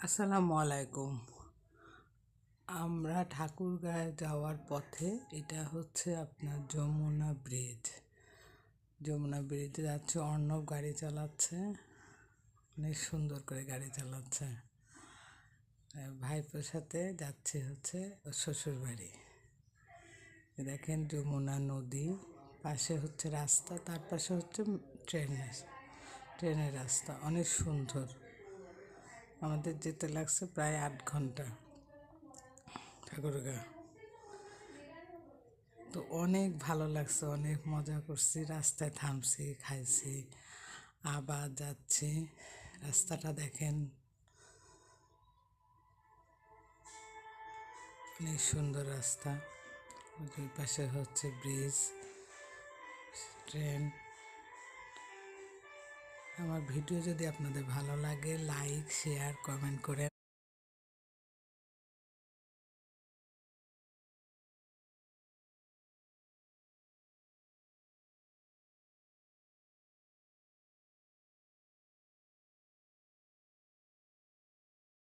আসসালামু আলাইকুম। আমরা ঠাকুরগাঁয়ে যাওয়ার পথে এটা হচ্ছে আপনার যমুনা ব্রিজ। যমুনা ব্রিজে যাচ্ছে, অর্ণব গাড়ি চালাচ্ছে, অনেক সুন্দর করে গাড়ি চালাচ্ছে। ভাইপোর সাথে যাচ্ছে হচ্ছে ওর শ্বশুর বাড়ি। দেখেন যমুনা নদী, পাশে হচ্ছে রাস্তা, তার পাশে হচ্ছে ট্রেনের রাস্তা, অনেক সুন্দর। আমাদের যেতে লাগছে প্রায় 8 ঘন্টা ঠাকুরগাঁ। তো অনেক ভালো লাগছে, অনেক মজা করছি, রাস্তায় থামছি, খাইছি, আবার যাচ্ছি। রাস্তাটা দেখেন, অনেক সুন্দর রাস্তা। ওই পাশে হচ্ছে ব্রিজ, ট্রেন। আমার ভিডিও যদি আপনাদের ভালো লাগে, লাইক, শেয়ার, কমেন্ট করে